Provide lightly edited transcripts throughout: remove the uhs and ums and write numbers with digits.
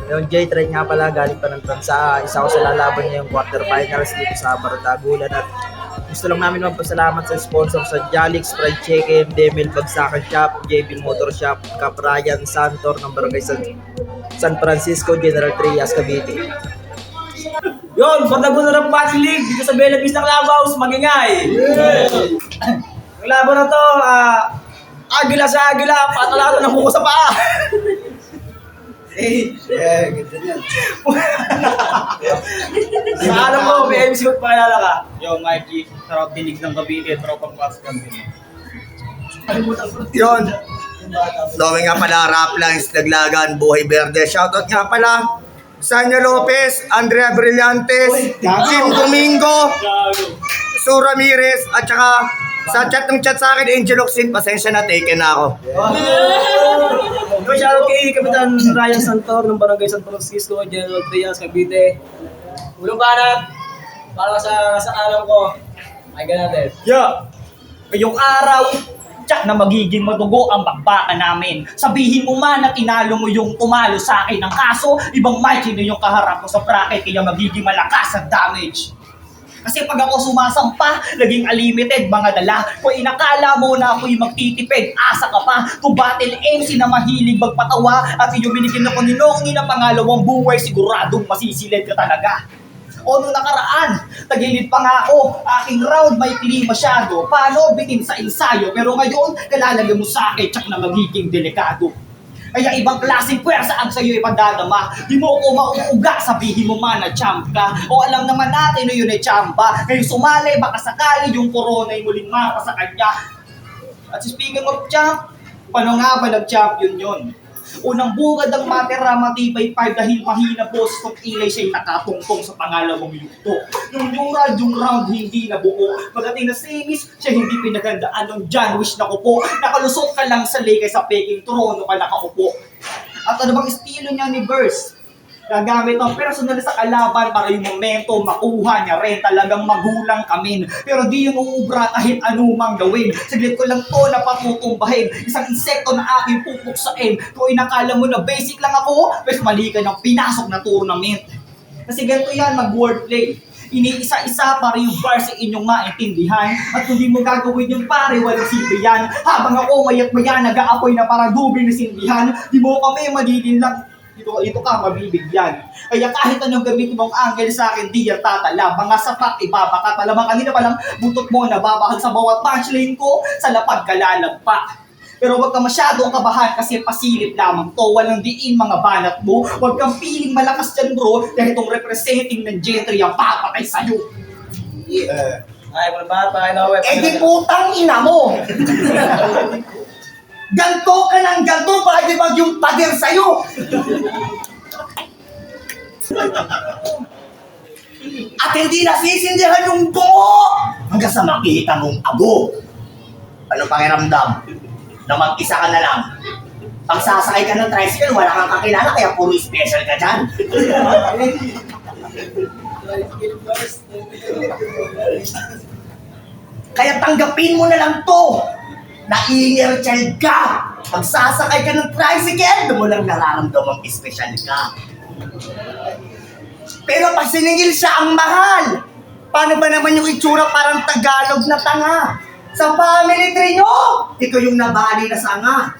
Yung J-Trade nga pala, galing pa ng Transa. Isa ko sa lalaban niya yung quarterfinals dito sa Baratagulan. At gusto lang namin magpasalamat sa sponsor sa Jolix Fried Chicken, Demel Bagsakan Shop, JB Motor Shop, Cap Ryan Santor ng Barangay San Francisco, General Trias, Cavite. Yun, patago na ng Battle League dito sa Bella Vista Clubhouse, magingay. Ang laban na to, agila sa agila, patalado ng buko sa paa. Ganda yan. Sa alam mo, may MC ko pakilala ka. Yo, Mikey, sarap dinig ng Cavite, tropang Pascal. Yun. Dami nga pala, rap lang, Naglagan, Buhay Verde. Shoutout nga pala, Sanya Lopez, Andrea Brillantes, Jim Domingo, Sue Ramirez, at saka sa chat sa akin, Angel Oxin, pasensya na, taken na ako. Yo, shoutout kay Kapitan Ryan Santor ng Barangay San Francisco, General Trias, Cavite. Ulong banat, para sa alam ko, ay natin. Yo, ngayong araw, tsak na magiging madugo ang bakbakan namin. Sabihin mo man na tinalo mo yung tumalo sa akin ng kaso, ibang Mikey na yung kaharap ko sa bracket, kaya magiging malakas ang damage. Kasi pag ako sumasampa, naging unlimited mga dala. Kung inakala mo na ako'y magtitipid, asa ka pa. Kung battle MC na mahilig magpatawa at yung binigyan na Panginoong ng pangalawang buhay, siguradong masisilid ka talaga. O nung nakaraan, tagilid pa nga ako, aking round may clean masyado. Paano bitin sa ensayo, pero ngayon, kalalagyan mo sa akin, tsak na magiging delikado. Kaya ibang klaseng pwersa ang sa'yo ipadadama. Di mo ako mauuga, sabihin mo man na champ ka. O alam naman natin na yun ay chamba. Ngayon sumali, baka sakali yung corona ay muling mapa sa kanya. At speaking of champ, paano nga ba nag-champion yun? Unang bugad ang matera, matibay 5 dahil mahina boss kung ilay siya'y nakatungtong sa pangalawang yugto. Yung round hindi nabuo. Pagdating na semis, siya hindi pinagandaan ng John Wish na kupo. Nakalusot ka lang sa lake sa peking trono ka nakaupo. At ano bang estilo niya ni Verse? Gagamit ang personal sa kalaban para yung momento makuha niya rin. Talagang magulang kami. Pero di yun uubra kahit anumang gawin. Saglit ko lang to na patutumbahin. Isang insekto na aking pupuksain. Kung inakala mo na basic lang ako, pues mali ka ng pinasok na tournament. Kasi ganito yan, mag-wordplay. Iniisa-isa para yung bar sa inyong maintindihan. At kung di mo gagawin yung pare, walang silbi yan. Habang ako mayat-maya, nag-aapoy na para dubli na sindihan. Di mo kami madidin lang. Ito ka mabibigyan. Kaya kahit anong gamitin mong angle sa akin, di yan tatala. Mga sapat, ibabakat. Alam mo, kanina palang butot mo, nababakal sa bawat punchline ko, sa lapag ka lalagpa. Pero huwag ka masyadong kabahan kasi pasilip lamang to. Walang diin mga banat mo. Huwag kang feeling malakas dyan bro, dahil itong representing ng gentry ang papatay sa'yo. Ay, wala ba? Tayo na, web. Eh di putang ina mo! Ganto ka ng ganto, bakit di ba yung pader sa'yo? At hindi nasisindihan yung buo hanggang sa makita mong abo. Ano pakiramdam? Na mag-isa ka na lang. Pag sasakay ka ng tricycle, wala kang kakilala, kaya puro special ka dyan. Kaya tanggapin mo na lang to. Na-inner child ka. Pag sasakay ka ng tricycle, doon mo lang nararamdamang special ka. Pero pag siningil siya ang mahal, paano ba naman yung itsura parang Tagalog na tanga? Sa family tree nyo, ikaw yung nabali na sanga.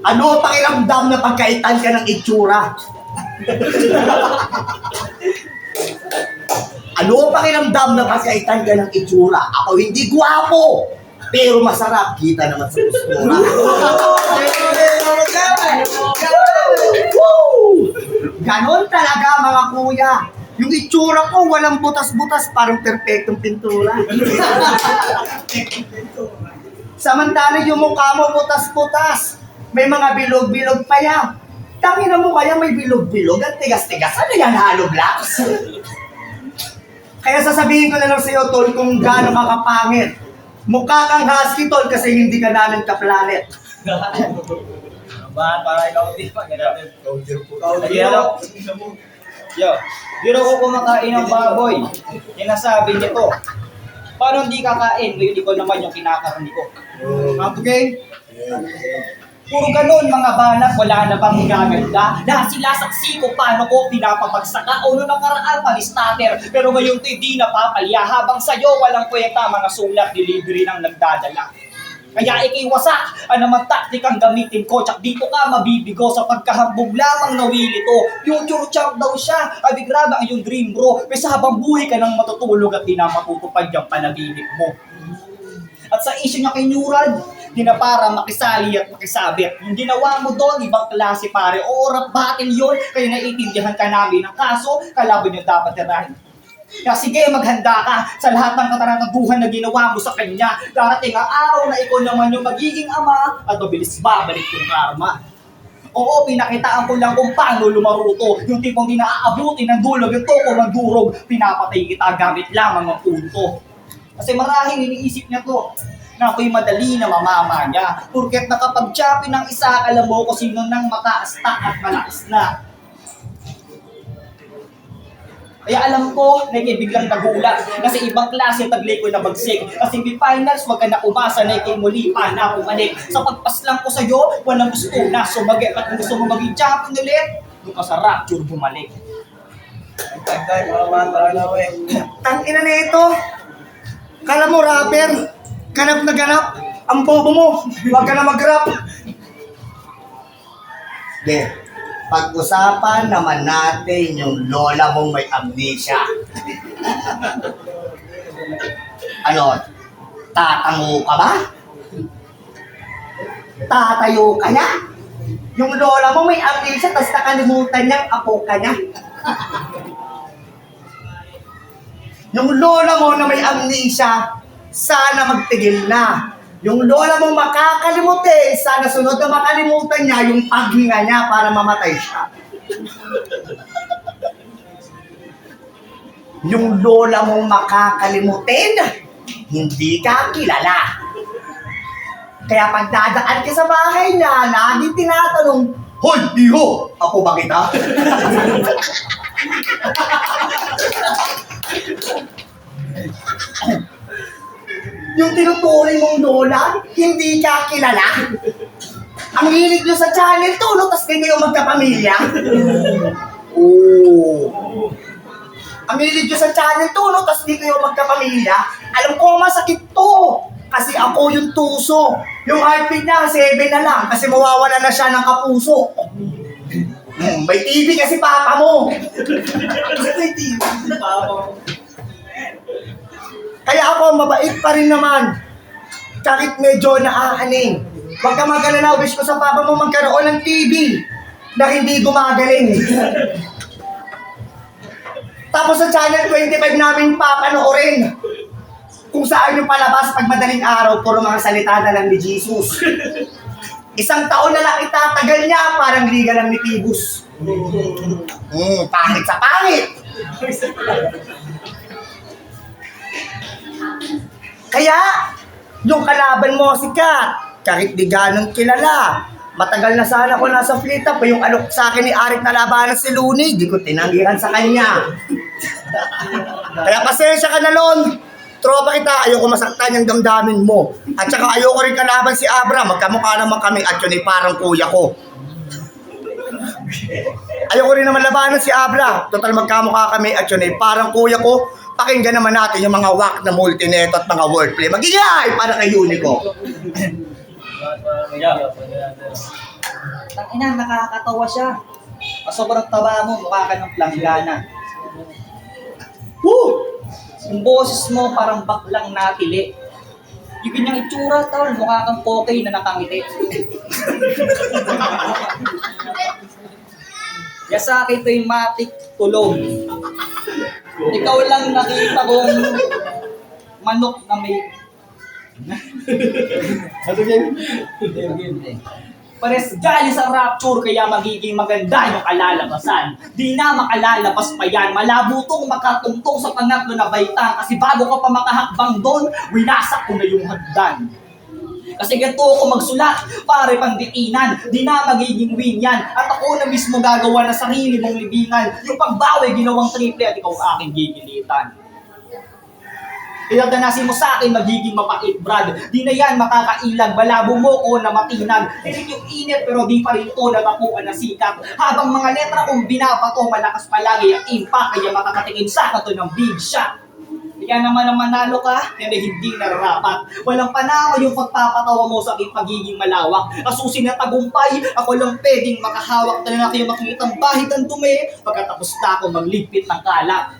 Ano ang pakiramdam na pagkaitan ka ng itsura? Ano ang pakiramdam na pagkaitan ka ng itsura? Ako hindi gwapo, pero masarap. Kita naman sa postura. Ganon talaga mga kuya. Yung itsura ko walang butas-butas, parang perfectong pintura. Samantala yung mukha mo butas-butas. May mga bilog-bilog pa yan. Tangina mo kaya may bilog-bilog at tigas-tigas. Ano yan, hollow blocks? Kaya sasabihin ko na lang sa'yo, tol, kung gaano ka kapangit. Mukha kang husky, tol, kasi hindi ka namin ka-planet. Ba, para ikaw din pa. Yo, di rin ako kumakain ng baboy. Sinasabi niyo to. Paano hindi kakain? Ngayon ikaw naman yung kinakarni ko. Okay? Puro ganun mga banat, wala na bang gaganda? Lahat sila saksi ko paano ko pinapabagsak o noong nakaraan palistater. Pero ngayon to'y di napapalya habang sa'yo walang kwenta mga sulat delivery ng nagdadala. Kaya ikiwasak, anumang taktikang gamitin ko, tsak dito ka mabibigo sa pagkahambog lamang nawili to. Future champ daw siya, abi grabe ang iyong dream bro. Pesa habang buhay ka nang matutulog at di na matutupad yung panaginip mo. At sa issue niya kay Newrad, di na para makisali at makisabit. Yung ginawa mo doon, ibang klase pare. O rap battle yun, kaya naiintindihan ka namin ng kaso, kalaban yung dapat tirahin. Kaya sige, maghanda ka sa lahat ng katarantaduhan na ginawa mo sa kanya. Darating ang araw na ikaw naman yung magiging ama at mabilis babalik yung karma. Oo, pinakitaan ko lang kung paano lumaruto. Yung tipong di naaabuti ng dulog, yung toko magdurog, pinapatay kita gamit lamang ang punto. Kasi marahil iniisip niya to, na ako'y madali na mamama niya. Porket nakapag-champion ng isa, alam mo ko sino nang mataas-tak at malakas na. Kaya alam ko na ikay biglang nagulat kasi ibang klase ang taglay ko na bagsik. Kasi may finals, wag ka na umasa na ikay muli pa na bumalik. Sa pagpaslang ko sa'yo, walang gusto na sumagay. At kung gusto mo maging champion ulit, doon ka sa rapture bumalik. Tangina na ito. Kala mo rapper, ganap na ganap. Ang bobo mo, wag ka na mag-rap. Pag-usapan naman natin yung lola mong may amnesia. Ano, tatango ka ba? Tatayo ka na? Yung lola mo may amnesia, tapos nakalimutan niyang apo ka niya. Yung lola mo na may amnesia, sana magtigil na. Yung lola mong makakalimutin, sana sunod na makalimutan niya yung paghinga niya para mamatay siya. Yung lola mong makakalimutin, hindi ka kilala. Kaya pag dadaan ka sa bahay niya, lagi tinatanong, "Hoy, iho! Ako ba kita?" Yung tinuturing mong lola, hindi ka kilala. Ang hilig nyo sa channel to, no? Tapos kayo magkapamilya. Oo. Ang hilig nyo sa channel to, no? Tapos di kayo magkapamilya. Alam ko, masakit to. Kasi ako yung tuso. Yung heartbeat niya, 7 na lang. Kasi mawawala na siya ng kapuso. May TV kasi papa mo. May TV si papa mo. Kaya ako, mabait pa rin naman. Kahit medyo naaaning. Huwag ka magalala, wish ko sa papa mo magkaroon ng TV na hindi gumagaling. Tapos sa channel 25 namin papanoorin kung saan yung palabas pag madaling araw, puro mga salita na lang ni Jesus. 1 taon na lang itatagal niya, parang liga lang ni Tibus. Pangit sa pangit. Kaya, yung kalaban mo sikat, kahit di ganong kilala. Matagal na sana ako nasa flita pa yung alok sa akin ni Arik na labanan si Looney, di ko tinanggihan sa kanya. Kaya pasensya ka na, Lon. Tropa kita, ayoko masaktan yung damdamin mo. At saka ayoko rin kalaban si Abra, magkamukha naman kami at yun ay parang kuya ko. Ayoko rin naman labanan si Abra, total magkamukha kami at yun ay parang kuya ko. Pakinggan naman natin yung mga wak na multineto at mga wordplay. Magigay para kay Unico. Tangina, nakakatawa siya. Sobrang taba mo, mukha ka ng planggana. Woo! Yung boses mo parang baklang natili. Yung ganyang itsura, tol, mukha kang pokey na nakangiti. Kaya sa akin ito yung matik tulog. Ikaw lang nakita kong manok na may... Pares galing sa rapture kaya magiging maganda yung kalalabasan. Di na makalalabas pa yan. Malabo tong makatungtong sa pangatlo na baitang. Kasi bago ka pa makahakbang doon, winasak ko na yung hagdan. Kasi ganito ako magsulat, pare pandiinan, di na magiging win yan. At ako na mismo gagawa ng sarili mong libingan. Yung pagbawi, ginawang triple at ikaw aking gigilitan. Pinagdanasin mo sa akin, magiging mapait, Brad. Di na yan makakailag, malabo mo ko na matinag. Tinig yung init, pero di pa rin ito natapuan na sikat. Habang mga letra kong binabato, malakas palagi ang impact, kaya makakatingin sa kato ng big shot. Kaya naman ang manalo ka, hindi nararapat. Walang panahon yung pagpapatawa mo sa aking pagiging malawak. Asusin na tagumpay, ako lang pwedeng makahawak na lang kayo makikita ang bahid ng dumi pagkatapos na ako magligpit ng kalak.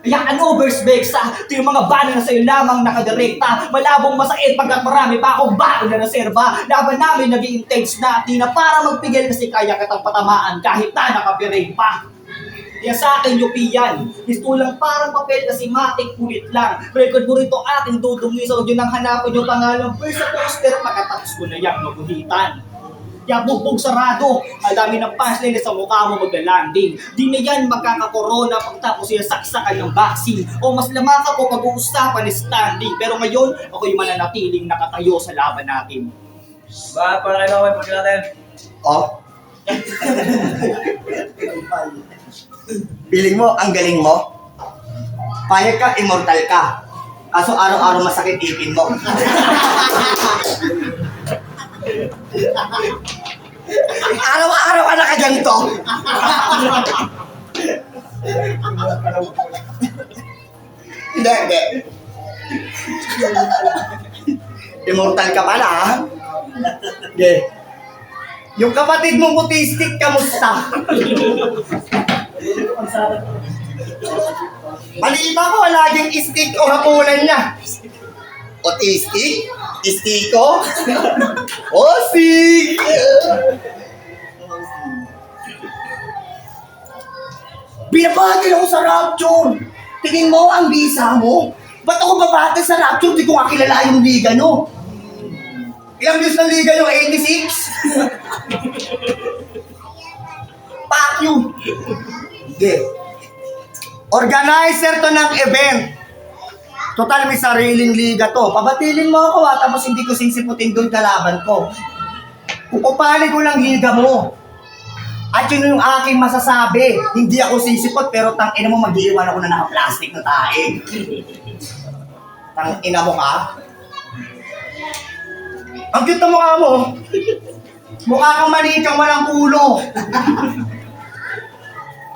Kaya ano, Verse Bexa, ito yung mga bana na sa'yo lamang nakadirekta. Malabong masakit pagkat marami pa akong baon na naserba. Laban namin naging intense na, di na para magpigil kasi kaya kitang patamaan kahit na nakapiring pa. Kaya sa akin yung piyan, gusto lang parang papel kasi matik ulit lang. Record mo rito aking dudungi sa audio nang hanapin yung pangalan Verse sa poster pagkatapos ko na yung maguhitan. Kaya bugbog sarado, ang dami ng punchline sa mukha mo magla-landing. Di na yan magkakakorona pagtapos yung saksakan ng vaccine. O mas lamang ako pag-uusapan ni standing. Pero ngayon, ako yung mananatiling nakatayo sa laban natin. Ba, para kayo naman pag natin. Oh? Feeling mo, ang galing mo? Payag ka, immortal ka. Kaso araw-araw masakit ipin mo. Araw-araw ka nakaganto. Hindi. Immortal ka pala, ha? Hindi. Yung kapatid mong autistic, kamusta? Maliit ako, laging stick o hapunan niya. Autistic? Istiko? Osig! Binabagil ako sa Rapture. Tingin mo ang visa mo. Ba't ako babate sa Rapture? Di ko nga kilala yung liga nyo. Ilang views ng liga nyo? 86? Fuck you. Okay. Organizer to ng event. Total may sariling liga to. Pabatilin mo ako tapos hindi ko sisiputin doon kalaban ko. Kukupanin ko lang liga mo. At yun yung aking masasabi. Hindi ako sisipot pero tangina mo mag-iwan ako na naka-plastic na tae. Tangina mo ka? Ang cute na mukha mo. Mukha kang manikang walang ulo.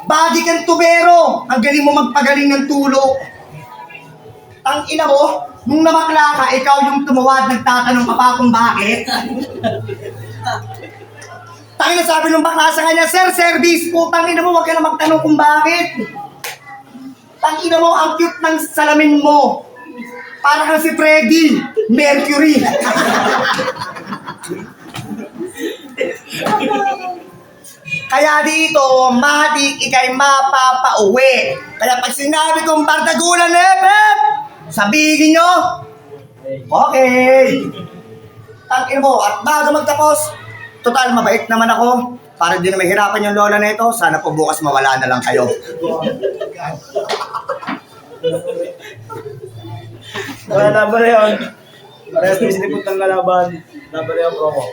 Bagi kang tubero. Ang galing mo magpagaling ng tulo. Ang ina mo, nung namakla ka, ikaw yung tumawad, nagtatanong ka pa kung bakit. Tangina sabi nung bakla sa kanya, Sir, service po. Tangina mo, wag ka na magtanong kung bakit. Tangina mo, ang cute ng salamin mo. Para kang si Freddie Mercury. Kaya dito, matik, ikay mapapauwi. Kaya pag sinabi kong Bardagulan, sabihin nyo, okay. Tangin mo, at bago magtapos, total mabait naman ako. Para di na mahirapan yung lola na ito, sana po bukas mawala na lang kayo. Wala laban na yun. Parehas na sinipot ng kalaban. Laban na yung promo.